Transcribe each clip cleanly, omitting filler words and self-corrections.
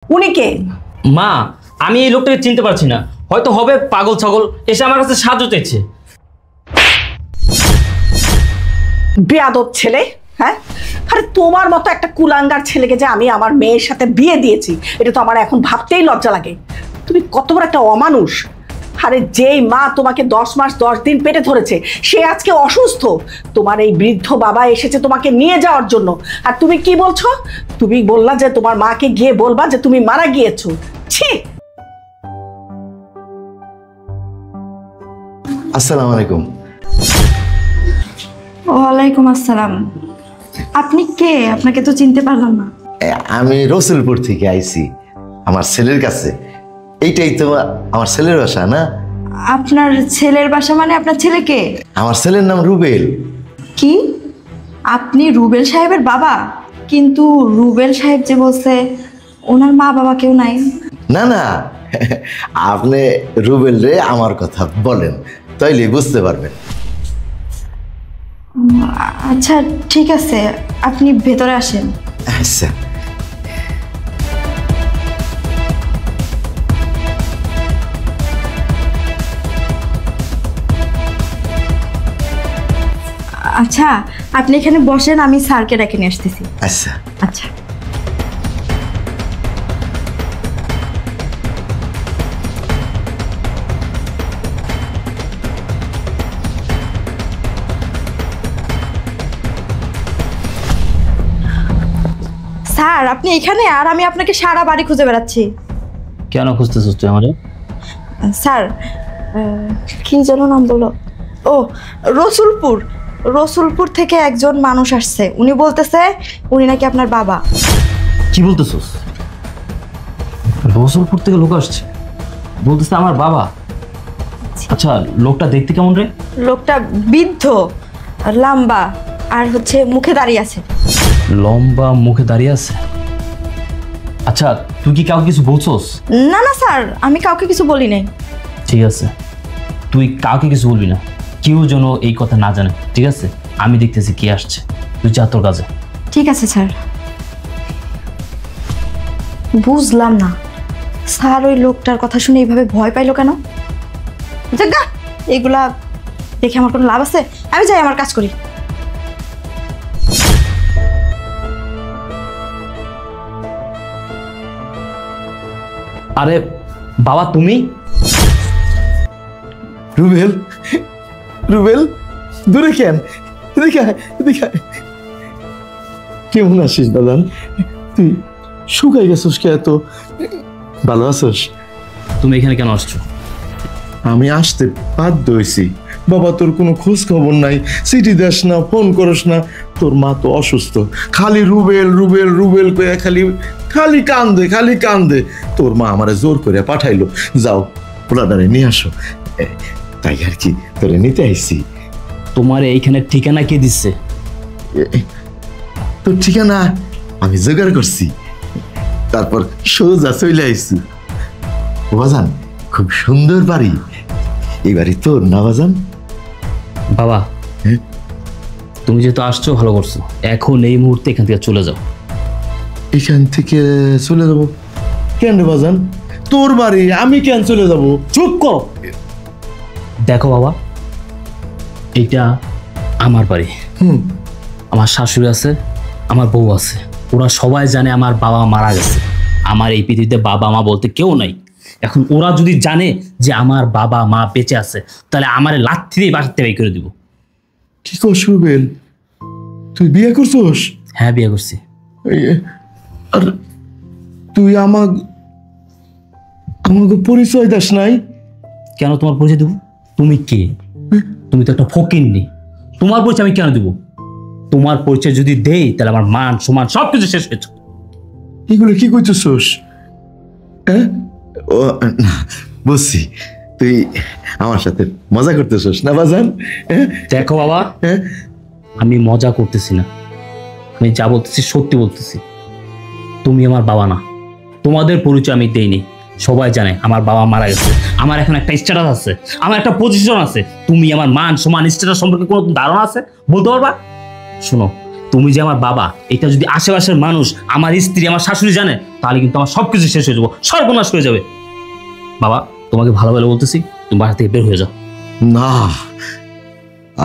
উনি কে? মা, আমি এই লোকটাকে চিনতে পারছি না, হয়তো হবে পাগল ছাগল, এসে আমার কাছে সাহায্য চাইছে। বেয়াদব ছেলে। হ্যাঁ, আরে তোমার মতো একটা কুলাঙ্গার ছেলেকে যে আমি আমার মেয়ের সাথে বিয়ে দিয়েছি, এটা তো আমার এখন ভাবতেই লজ্জা লাগে। তুমি কত বড় একটা অমানুষ। আরে যেই মা তোমাকে 10 মাস 10 দিন পেটে ধরেছে, সে আজকে অসুস্থ। তোমার এই বৃদ্ধ বাবা এসেছে তোমাকে নিয়ে যাওয়ার জন্য, আর তুমি কি বলছো? তুমি বললা যে তোমার মাকে গিয়ে বলবা যে তুমি মারা গিয়েছো। ছি! আসসালামু আলাইকুম। ওয়ালাইকুম আসসালাম। আপনি কে? আপনাকে তো চিনতে পারলাম না। আমি রসুলপুর থেকে আইছি আমার ছেলের কাছে। এইটাই তো আমার ছেলের বাসা না? আপনার ছেলের বাসা মানে আপনার ছেলে কে? আমার ছেলের নাম রুবেল। কি? আপনি রুবেল সাহেবের বাবা? কিন্তু রুবেল সাহেব যে বলছে ওনার মা বাবা কেউ নাই। না না, আপনি রুবেল রে আমার কথা বলেন, তাইলে বুঝতে পারবেন। আচ্ছা ঠিক আছে, আপনি ভেতরে আসেন। আচ্ছা। আচ্ছা আপনি এখানে বসেন, আমি স্যারকে ডেকে নিয়ে আসতেছি। আচ্ছা আচ্ছা। স্যার আপনি এখানে, আর আমি আপনাকে সারা বাড়ি খুঁজে বেড়াচ্ছি। কেন খুঁজতেছিস তুই আমারে? স্যার কি যেন নাম বলো? ও, রসুলপুর। রসুলপুর থেকে একজন মানুষ আসছে, উনি বলতেছে উনি নাকি আপনার বাবা। কি বলতেছিস? রসুলপুর থেকে লোক আসছে, বলতেছে আমার বাবা? আচ্ছা, লোকটা দেখতে কেমন রে? লোকটা বৃদ্ধ, লম্বা, আর হচ্ছে মুখে দাঁড়িয়ে আছে। লম্বা, মুখে দাঁড়িয়ে আছে? আচ্ছা, তুই কি কাউকে কিছু বলছস? না না স্যার, আমি কাউকে কিছু বলি নাই। ঠিক আছে, তুই কাউকে কিছু বলবি না, কেউ যেন এই কথা না জানে, ঠিক আছে? আমি দেখতেছি কে আসছে, তুই যা তোর কাজে। ঠিক আছে স্যার। বুঝলাম না স্যার ওই লোকটার কথা শুনে এইভাবে ভয় পাইলো কেন? জাগা, এগুলা দেখে আমার কোনো লাভ আছে? আমি যাই আমার কাজ করি। আরে বাবা, তুমি? রুবেল, রুবেল দূরে কেন? দেখা দেখা কেমন আছিস দাদান? তুই শুকাই গেছিস কে? এত ভালো আছিস? তুমি এখানে কেন আসছো? আমি আসতে বাধ্য হয়েছি। বাবা তোর কোনো খোঁজ খবর নাই, চিঠি দেস না, ফোন করস না। তোর মা তো অসুস্থ, খালি রুবেল রুবেল রুবেল কয়ে খালি খালি কান্দে, খালি কান্দে। তোর মা আমারে জোর করে পাঠাইলো, যাও পোলাটারে নিয়ে আসো। তাই আর কি তোরে নিতে আইছি। তোমার এইখানে ঠিকানা কে দিচ্ছে? তোর ঠিকানা আমি জোগাড় করছি, তারপর সোজা চলে আইছি। বাজান খুব সুন্দর বাড়ি, এই বাড়ি তোর না বাজান? বাবা, তুমি যেহেতু আসছো ভালো করছো, এখন এই মুহূর্তে এখান থেকে চলে যাও। এখান থেকে চলে যাব কেন রে বাজান? তোর বাড়ি, আমি কেন চলে যাব? চুপ কর। দেখো বাবা, এটা আমার বাড়ি। আমার শাশুড়ি আছে, আমার বউ আছে, ওরা সবাই জানে আমার বাবা মারা গেছে। আমার এই পৃথিবীতে বাবা মা বলতে কেউ নাই। এখন ওরা যদি জানে যে আমার বাবা মা বেঁচে আছে, তাহলে আমার লাথি দিয়ে বাসাতে বের করে দিব। কি করছ রুবেল? তুই বিয়ে করছস? হ্যাঁ, বিয়ে করছি। আর তুই আমাকে পরিচয় দাস নাই? কেন তোমার পরিচয় দেবো? তুমি কে? তুমি তো একটা ফকিন্নি, তোমার পরিচয় আমি কেন দেবো? তোমার পরিচয় যদি দেই তাহলে আমার মান সম্মান সবকিছু শেষ হয়েছে। এগুলো কি করতেছস? হ্যাঁ, ও না, বুঝছি তুই আমার সাথে মজা করতেছস না বাজান? দেখো বাবা, আমি মজা করতেছি না, আমি যা বলতেছি সত্যি বলতেছি। তুমি আমার বাবা না, তোমাদের পরিচয় আমি দেইনি। সবাই জানে আমার বাবা মারা গেছে, আমার এখন একটা স্ট্যাটাস আছে, আমার একটা পজিশন আছে। তুমি আমার মান সম্মান স্ট্যাটাস সম্পর্কে কোনো ধারণা আছে বলতে পারবা? শোনো, তুমি যে আমার বাবা, এটা যদি আশেপাশের মানুষ, আমার স্ত্রী, আমার শাশুড়ি জানে, তাহলে কিন্তু আমার সবকিছু শেষ হয়ে যাবো, সর্বনাশ হয়ে যাবে। বাবা, তোমাকে ভালো ভালো বলতেছি, তুমি বাসা থেকে বের হয়ে যাও। না,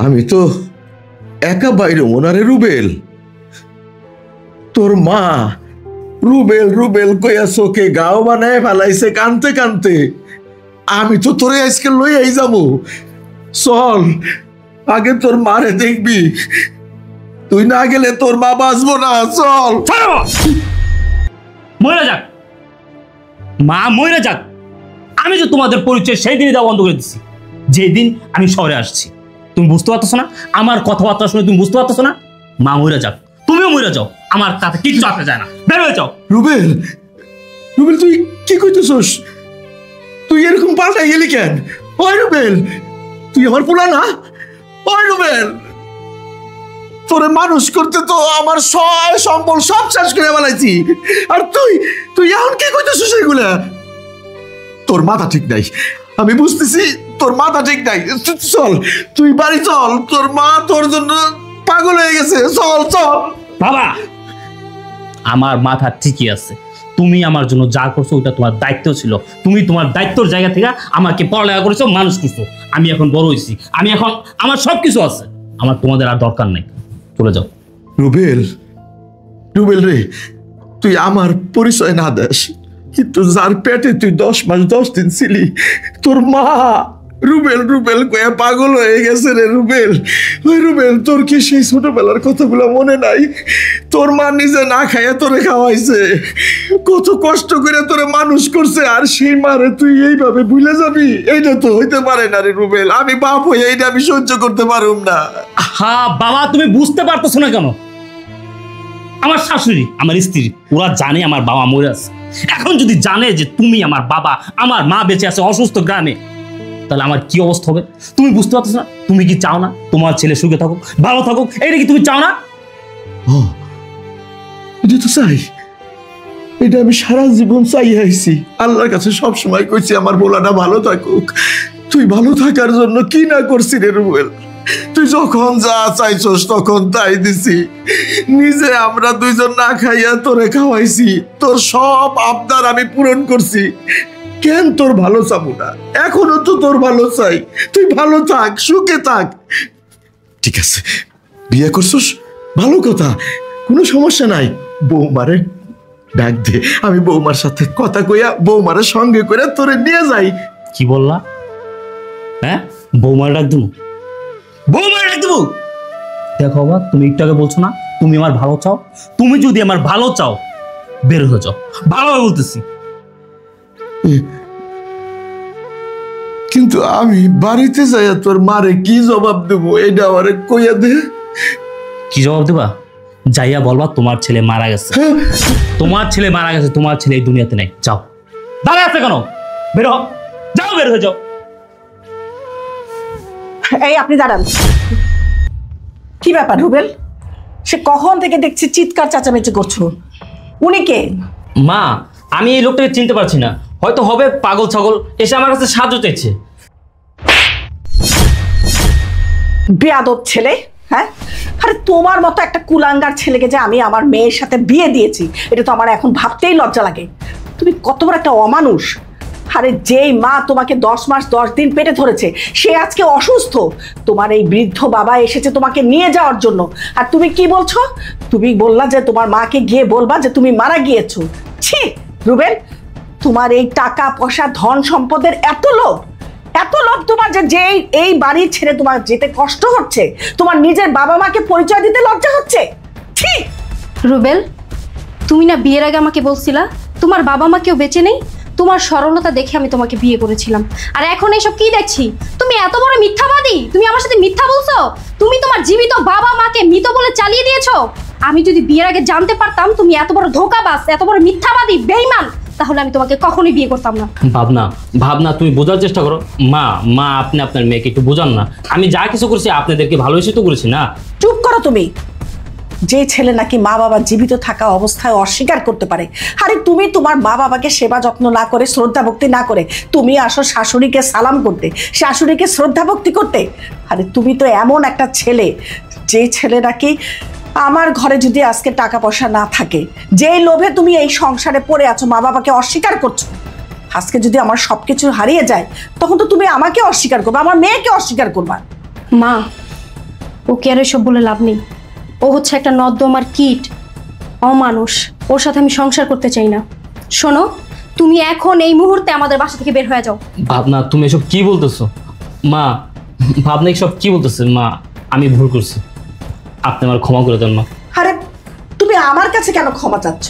আমি তো একা বাইরে ওনারে রুবেল, তোর মা রুবেল রুবেল কইয়া চোখে গাও বানায় ফেলাইছে কানতে কানতে। আমি তো তোরে আজকে লইয়াই যাবো, চল আগে তোর মারে দেখবি, তুই না গেলে তোর মা বাঁচবো না, চল। মরে যাক মা, মরে যাক। আমি যে তোমাদের পরিচয় সেই দিনই দেওয়া বন্ধ করে দিচ্ছি, যেদিন আমি শহরে আসছি। তুমি বুঝতে পারতেছো না? আমার কথাবার্তা শুনে তুমি বুঝতে পারতেছো না? মা মরে যাক, তুমিও মরে যাও, আমার তাতে কিচ্ছু আসা যায় না। বের হয়ে যাও। রুবেল, রুবেল তুই কি কইতেছস? তুই এরকম পাল্টাই গেলি কেন? ওই রুবেল, তুই আমার পোলা না? ওই রুবেল, তোরে মানুষ করতে তো আমার সয় সম্বল সব শেষ করে ফেলাইছি, আর তুই তুই এখন কি কইতেছস এগুলা? তোর মাথা ঠিক নাই, আমি বুঝতেছি তোর মাথা ঠিক নাই। চল তুই বাড়ি চল, তোর মা তোর জন্য পাগল হয়ে গেছে, চল চল। বাবা, আমার মাথা ঠিকই আছে। তুমি আমার জন্য যা করছো ওটা তোমার দায়িত্ব ছিল। তুমি তোমার দায়িত্বর জায়গা থেকে আমাকে পড়ালেখা করেছো, মানুষ করছো। আমি এখন বড় হয়েছি, আমি এখন আমার সবকিছু আছে, আমার তোমাদের আর দরকার নেই। চলে যাও। রুবেল, রুবেল রে, তুই আমার পরিচয় না দেস, কিন্তু যার পেটে তুই 10 মাস 10 দিন ছিলি, তোর মা রুবেল রুবেল কয়ে পাগল হয়ে গেছে রে রুবেল। ওই রুবেল, তোর কি সেই ছোটবেলার কথাগুলো মনে নাই? তোর মা নিজে না খাইয়া তোরে খাওয়াইছে, কত কষ্ট করে তোরে মানুষ করছে, আর সেই মারে তুই এইভাবে ভুলে যাবি? এইটা তো হইতে পারে না রে রুবেল, আমি বাপ হয়ে এইটা আমি সহ্য করতে পারুম না। হ্যাঁ বাবা, তুমি বুঝতে পারতেছো না কেন? আমার শাশুড়ি, আমার স্ত্রী, ওরা জানে আমার বাবা মরে আছে। এখন যদি জানে যে তুমি আমার বাবা, আমার মা বেঁচে আছে অসুস্থ গ্রামে, তাহলে আমার কি অবস্থা হবে তুমি বুঝতে পারছো না? তুমি কি চাও না তোমার ছেলে সুখে থাকুক, ভালো থাকুক? এইটা কি তুমি চাও না? ও, এটা তো চাই, এটা আমি সারা জীবন চাই আইছি। আল্লাহর কাছে সব সময় কইছি আমার বোলাটা ভালো থাকুক। তুই ভালো থাকার জন্য কি না করছি রে রুবেল? তুই যখন যা চাইছস তখন তাই দিছি, নিজে আমরা দুইজন না খাইয়া তোরে খাওয়াইছি, তোর সব আবদার আমি পূরণ করছি। কেন তোর ভালো চাবো না? এখনো তো তোর ভালো চাই, তুই ভালো থাক, সুখে থাক। ঠিক আছে, বিয়ে করছস, ভালো কথা, কোনো সমস্যা নাই। বৌমারে ডাক দে, আমি বৌমার সাথে কথা কইয়া বৌমারে সঙ্গে করে তোরে নিয়ে যাই। কি বললা? হ্যাঁ, বৌমার ডাক দেবো? বৌমার ডাক দেবো? দেখো বাবা, তুমি একটু আগে বলছো না তুমি আমার ভালো চাও? তুমি যদি আমার ভালো চাও, বের হয়ে যাও, ভালোভাবে বলতেছি। কিন্তু আমি বাড়িতে যাইয়া তোর মারে কি জবাব দেবো, এটা আমারে কইয়া দে। কি জবাব দেবা? যাইয়া বলবা তোমার ছেলে মারা গেছে। তোমার ছেলে মারা গেছে, তোমার ছেলে এই দুনিয়াতে নাই। যাও। দাঁড়ায় আছে কেন? বের হও, যাও, বের হয়ে যাও। এই আপনি দাঁড়ান। কি ব্যাপার রুবেল? সে কখন থেকে দেখছি চিৎকার চেঁচামেচি করছো। উনি কে? মা, আমি এই লোকটাকে চিনতে পারছি না, হয়তো হবে পাগল ছাগল, এসে আমার কাছে সাহায্য চাইছে। বেয়াদব ছেলে, হ্যাঁ? আরে তোমার মতো একটা কুলাঙ্গার ছেলেকে যে আমি আমার মেয়ের সাথে বিয়ে দিয়েছি, এটা তো আমার এখন ভাবতেই লজ্জা লাগে। তুমি কত বড় একটা অমানুষ। আরে যেই মা তোমাকে 10 মাস 10 দিন পেটে ধরেছে, সে আজকে অসুস্থ। তোমার এই বৃদ্ধ বাবা এসেছে তোমাকে নিয়ে যাওয়ার জন্য, আর তুমি কি বলছো? তুমি বললা যে তোমার মাকে গিয়ে বলবা যে তুমি মারা গিয়েছো। ছি রুবেল, তোমার এই টাকা পয়সা ধন সম্পদের এত লোভ, এত লোভ তোমার যে এই বাড়ি ছেড়ে তোমার যেতে কষ্ট হচ্ছে, তোমার নিজের বাবা মাকে পরিচয় দিতে লজ্জা হচ্ছে। ছি। রুবেল, তুমি না বিয়ের আগে আমাকে বলছিলা তোমার বাবা মা কেউ বেঁচে নেই? তোমার সরলতা দেখে আমি তোমাকে বিয়ে করেছিলাম, আর এখন এসব কি দেখছি? তুমি এত বড় মিথ্যাবাদী, তুমি আমার সাথে মিথ্যা বলছো। তুমি তোমার জীবিত বাবা মাকে মৃত বলে চালিয়ে দিয়েছো। আমি যদি বিয়ের আগে জানতে পারতাম তুমি এত বড় ধোঁকাবাজ, এত বড় মিথ্যাবাদী, বেঈমান, তাহলে আমি তোমাকে কখনোই বিয়ে করতাম না। ভাবনা, ভাবনা, তুমি বোঝার চেষ্টা করো। মা আপনি আপনার মেয়েকে একটু বোঝান না। আমি যা কিছু করেছি আপনাদেরকে ভালোবেসে তো করেছি না। চুপ করো তুমি। যে ছেলে নাকি মা বাবা জীবিত থাকা অবস্থায় অস্বীকার করতে পারে, আরে তুমি তোমার মা বাবাকে সেবা যত্ন না করে, শ্রদ্ধা ভক্তি না করে তুমি আসো শাশুড়িকে সালাম করতে, শাশুড়িকে শ্রদ্ধা ভক্তি করতে। আরে তুমি তো এমন একটা ছেলে, যে ছেলে নাকি আমার ঘরে যদি আজকে টাকা পয়সা না থাকে, যেই লোভে তুমি এই সংসারে পড়ে আছো, মা বাবাকে অস্বীকার করছো, আজকে যদি আমার সবকিছু হারিয়ে যায়, তখন তো তুমি আমাকে অস্বীকার করবে, আমার মেয়েকে অস্বীকার করবা। মা, ওকে আর এসব বলে লাভ নেই। ও হচ্ছে একটা নর্দমার কীট, অমানুষ। ওর সাথে আমি সংসার করতে চাই না। শোনো, তুমি এখন এই মুহূর্তে আমাদের বাসা থেকে বের হয়ে যাও। ভাবনা, তুমি এসব কি বলতেছো? মা, ভাবনা এসব কি বলতেছে? মা, আমি ভুল করছি, আপনি আমার ক্ষমা করে দেন মা। আরে তুমি আমার কাছে কেন ক্ষমা চাচ্ছ?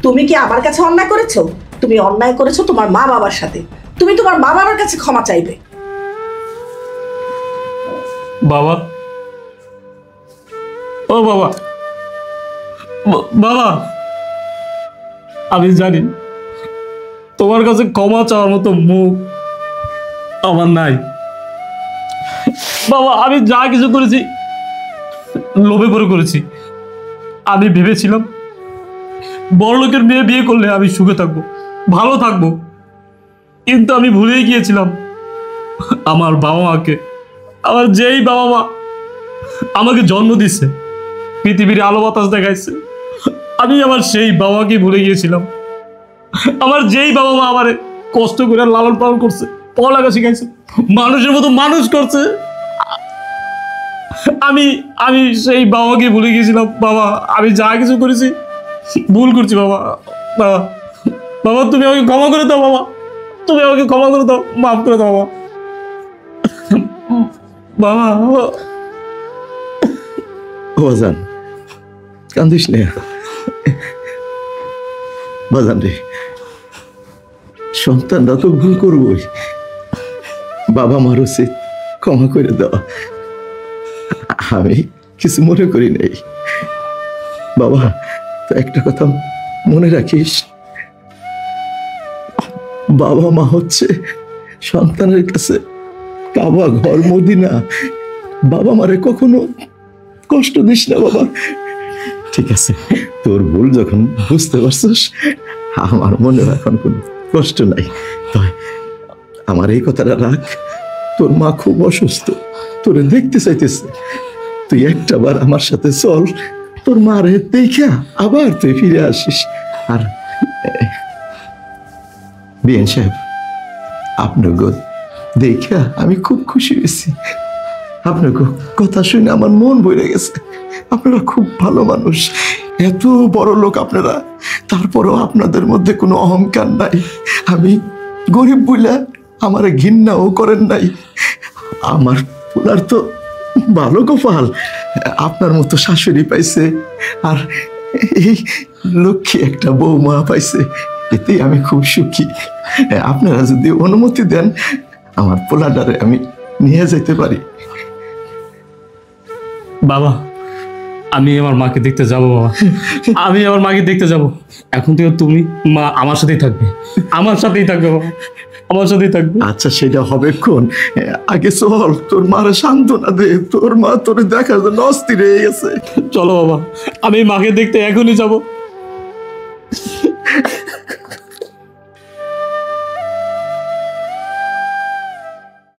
তুমি কি আমার কাছে অন্যায় করেছো? তুমি অন্যায় করেছো তোমার মা বাবার সাথে, তুমি তোমার মা বাবার কাছে ক্ষমা চাইবে। বাবা, ও বাবা, বাবা, আমি জানি তোমার কাছে ক্ষমা চাওয়ার মতো মুখ আমার নাই। বাবা, আমি যা কিছু করেছি লোভে পড়ে করেছি। আমি ভেবেছিলাম বড়লোকের মেয়ে বিয়ে করলে আমি সুখে থাকবো, ভালো থাকবো, কিন্তু আমি ভুলেই গিয়েছিলাম আমার বাবা মাকে। আমার যেই বাবা মা আমাকে জন্ম দিচ্ছে, পৃথিবীর আলো বাতাস দেখাইছে, আমি আমার সেই বাবাকে ভুলে গিয়েছিলাম। আমার যেই বাবা মা আমারে কষ্ট করে লালন পালন করছে, পড়ালেখা শিখাইছে, মানুষের মতো মানুষ করছে, আমি আমি সেই বাবাকে ভুলে গিয়েছিলাম। বাবা, আমি যা কিছু করেছি ভুল করছি। বাবা, বাবা, বাবা, তুমি আমাকে ক্ষমা করে দাও। বাবা, তুমি আমাকে ক্ষমা করে দাও, মাফ করে দাও বাবা। বাবা, বাজান, কান্দিস নে বাজান রে, সন্তানরা তো ভুল করবই, বাবা মার উচিত ক্ষমা করে দেওয়া। আমি কিছু মনে করি নাই বাবা। তো একটা কথা মনে রাখিস, বাবা মা হচ্ছে সন্তানের কাছে কাবা ঘর, মদিনা। বাবা মারে কখনো কষ্ট দিস না বাবা। ঠিক আছে, তোর ভুল যখন বুঝতে পারছিস, আমার মনে এখন কোনো কষ্ট নাই। তাই আমার এই কথাটা রাখ, তোর মা খুব অসুস্থ, তোরে দেখতে চাইতেছে। তুই একটাবার আমার সাথে চল, তোর মারে দেখা আবার তুই ফিরে আসিস। আর বিএন সাহেব, আপনার দেখা আমি খুব খুশি হয়েছি। আপনার কথা শুনে আমার মন ভরে গেছে। আপনারা খুব ভালো মানুষ, এত বড় লোক আপনারা, তারপরেও আপনাদের মধ্যে কোনো অহংকার নাই। আমি গরিব বইলা আমার ঘৃণাও করেন নাই। আমার পোলার তো ভালো কপাল, আপনার মতো শাশুড়ি পাইছে, আর এই লক্ষ্মী একটা বৌমা পাইছে, এতেই আমি খুব সুখী। আপনারা যদি অনুমতি দেন, আমার পোলাটারে আমি নিয়ে যেতে পারি। বাবা, আমি আমার মাকে দেখতে যাব। বাবা, আমি আমার মাকে দেখতে যাব। এখন থেকে তুমি মা আমার সাথেই থাকবে, আমার সাথেই থাকবে বাবা, আমার সাথেই থাকবে। আচ্ছা, সেটা হবে কোন? আগে চল, তোর মারে সান্ত্বনা দে, তোর মা তোরে দেখার জন্য অস্থির হয়ে গেছে। চলো বাবা, আমি মাকে দেখতে এখনই যাব।